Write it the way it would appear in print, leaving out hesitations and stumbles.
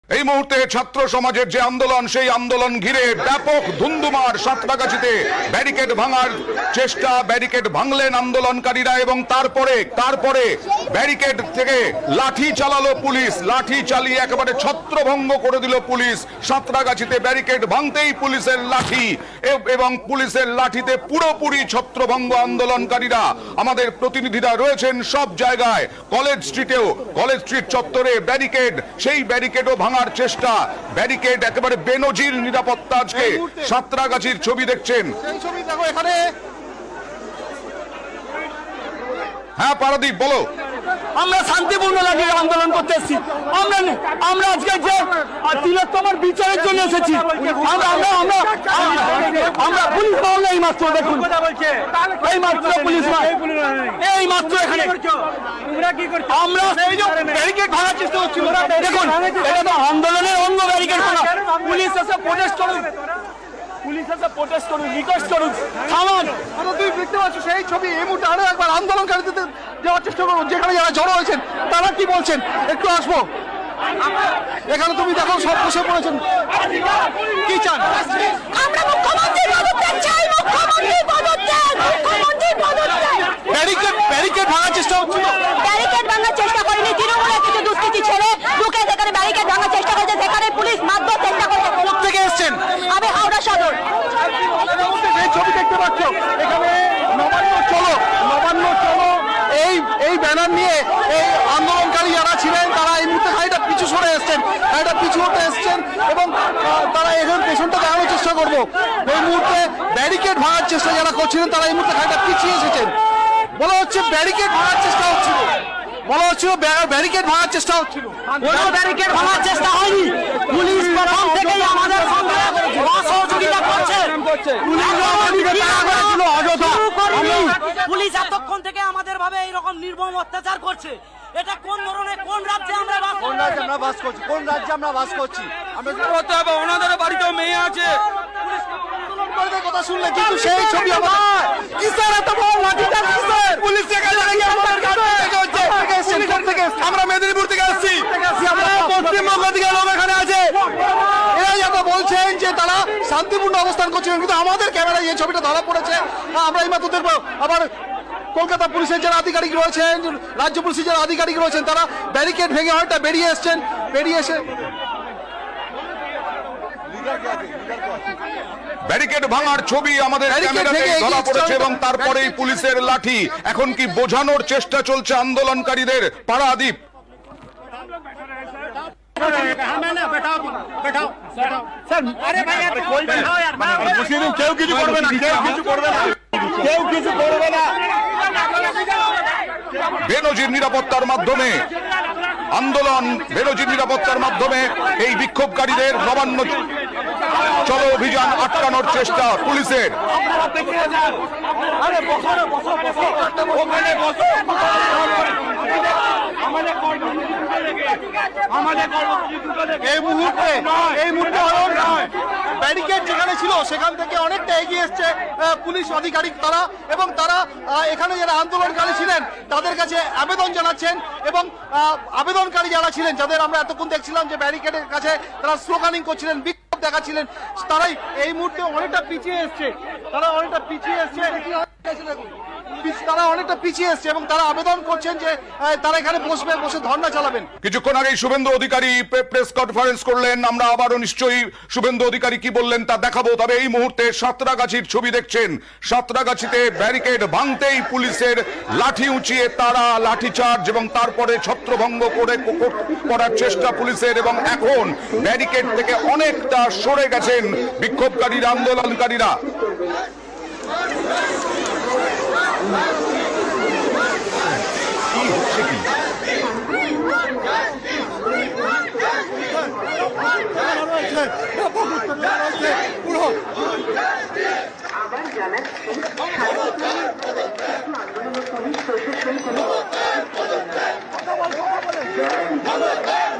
এই মুহূর্তে ছাত্র সমাজের যে আন্দোলন, সেই আন্দোলন ঘিরে ব্যাপক ধুন্ধুমার। সাঁতরাগাছিতে ব্যারিকেড ভাঙার চেষ্টা, ব্যারিকেড ভাঙলেন আন্দোলনকারীরা এবং তারপরে ব্যারিকেড থেকে লাঠি চালালো পুলিশ। লাঠি চালিয়ে একেবারে ছত্রভঙ্গ করে দিল পুলিশ। সাঁতরাগাছিতে ব্যারিকেড ভাঙতেই পুলিশের লাঠি এবং পুলিশের লাঠিতে পুরোপুরি ছত্রভঙ্গ আন্দোলনকারীরা। আমাদের প্রতিনিধিরা রয়েছেন সব জায়গায়। কলেজ স্ট্রিট চত্বরে ব্যারিকেড, সেই ব্যারিকেডও ভাঙার চেষ্টা। ব্যারিকেড একেবারে বেনজির নিরাপত্তা। আজকে সাঁতরাগাছির ছবি দেখছেন। হ্যাঁ পারাদীপ, বলো। আমরা শান্তিপূর্ণ লাগে আন্দোলন করতে এসেছি। আমরা আজকে যে তিলোত্তমার বিচারের জন্য এসেছি। আমরা পুলিশ পাবো এই মাত্র, দেখুন এই মাত্র পুলিশ, এই মাত্র এখানে আমরা ব্যারিকেড ভাঙার চেষ্টা করছি। দেখুন এটা তো আন্দোলনের অঙ্গ, ব্যারিকেড ভাঙা। পুলিশ এসে প্রোটেস্ট করুন, রিকোয়েস্ট করুন, থামান। তুই দেখতে পাচ্ছ সেই ছবি। এই মুহূর্তে আরো একবার আন্দোলনকারীদের দেওয়ার চেষ্টা করবো, যেখানে যারা জড়ো হয়েছেন তারা কি বলছেন একটু আসবো। এখানে তুমি দেখো সব বসে পড়েছেন। কি চান? আমরা মুখ্যমন্ত্রী পদত্যাগ চাই, মুখ্যমন্ত্রী পদত্যাগ, মুখ্যমন্ত্রী পদত্যাগ। ব্যারিকেড ভাঙার চেষ্টা হচ্ছিল। ব্যারিকেড ভাঙার চেষ্টা করেনি, তৃণমূলের কিছু দুষ্কৃতী ছেলে ঢুকে সেখানে ব্যারিকেড ভাঙার চেষ্টা করেছে, সেখানে পুলিশ মারধর চেষ্টা করেছে। থেকে এসছেন? আমি হাওড়া সদর। এই ছবি দেখতে পাচ্ছ, এখানে নবান্ন চলো এই ব্যানার নিয়ে এই আন্দোলনকারী যারা ছিলেন তারা এই মুহূর্তে খানিকটা পিছু সরে এসছেন, এবং তারা এখন পেছনটা দেখানোর চেষ্টা করবো। এই মুহূর্তে ব্যারিকেড ভাঙার চেষ্টা যারা করছিলেন তারা এই মুহূর্তে খানিকটা পিছিয়ে এসেছেন। বলা হচ্ছে ব্যারিকেড ভাঙার চেষ্টা হচ্ছিল, ব্যারিকেড ভাঙার চেষ্টা হচ্ছিল। কোনো ব্যারিকেড ভাঙার চেষ্টা হয়নি। পুলিশ প্রথম থেকেই আমাদের সঙ্গে সহযোগিতা করছে। পুলিশ এতক্ষণ থেকে আমাদের ভাবে এইরকম নির্মম অত্যাচার করছে। এটা কোন ধরনের, কোন রাজ্যে আমরা বাস করছি? হতে হবে, ওনাদের বাড়িতেও মেয়ে আছে। কথা শুনলে কিন্তু সেই ছবি আমরা মেদিনীপুর থেকে আসছি, পশ্চিমবঙ্গ থেকে লোক এখানে আছে। এরাই যারা বলছেন যে তারা শান্তিপূর্ণ অবস্থান করছিলেন, কিন্তু আমাদের ক্যামেরায় এই ছবিটা ধরা পড়েছে। আমরা এই মাত্র দেখবো আবার কলকাতা পুলিশের যারা আধিকারিক রয়েছেন, রাজ্য পুলিশের যারা আধিকারিক রয়েছেন, তারা ব্যারিকেড ভেঙে হয়তো বেরিয়ে এসে ব্যারিকেড ভাঙার ছবি আমাদের ক্যামেরাতে ধরা পড়েছে এবং তারপরেই পুলিশের লাঠি। এখন কি বোঝানোর চেষ্টা চলছে আন্দোলনকারীদের? পারাদীপ, কেউ কিছু করবে না। বেনজির নিরাপত্তার মাধ্যমে এই বিক্ষোভকারীদের নবান্ন চলো অভিযান আটকানোর চেষ্টা পুলিশের। এই মুহূর্তে ব্যারিকেড যেখানে ছিল সেখান থেকে অনেকটা এগিয়ে এসছে পুলিশ আধিকারিক তারা, এবং তারা এখানে যারা আন্দোলনকারী ছিলেন তাদের কাছে আবেদন জানাচ্ছেন, এবং আবেদনকারী যারা ছিলেন, যাদের আমরা এতক্ষণ দেখছিলাম যে ব্যারিকেডের কাছে তারা স্লোগানিং করছিলেন, বিক্ষোভ দেখাচ্ছিলেন, তারাই এই মুহূর্তে অনেকটা পিছিয়ে এসছে। তারা অনেকটা পিছিয়ে এসছে এবং তারা আবেদন করছেন যে তারা এখানে বসে ধর্ণা চালাবেন। কিছুক্ষণ আগেই শুভেন্দু অধিকারী প্রেস কনফারেন্স করলেন। আমরা আবারও নিশ্চয়ই শুভেন্দু অধিকারী কি বললেন তা দেখাবো। তবে এই মুহূর্তে সাঁতরাগাছির ছবি দেখছেন। সাঁতরাগাছিতে ব্যারিকেড ভাঙতেই পুলিশের লাঠি উঁচিয়ে তারা লাঠিচার্জ এবং তারপরে ছত্রভঙ্গ করার চেষ্টা পুলিশের, এবং এখন ব্যারিকেড থেকে অনেকটা সরে গেছেন বিক্ষোভকারীরা, আন্দোলনকারীরা। আবার জানাচ্ছি আন্দোলন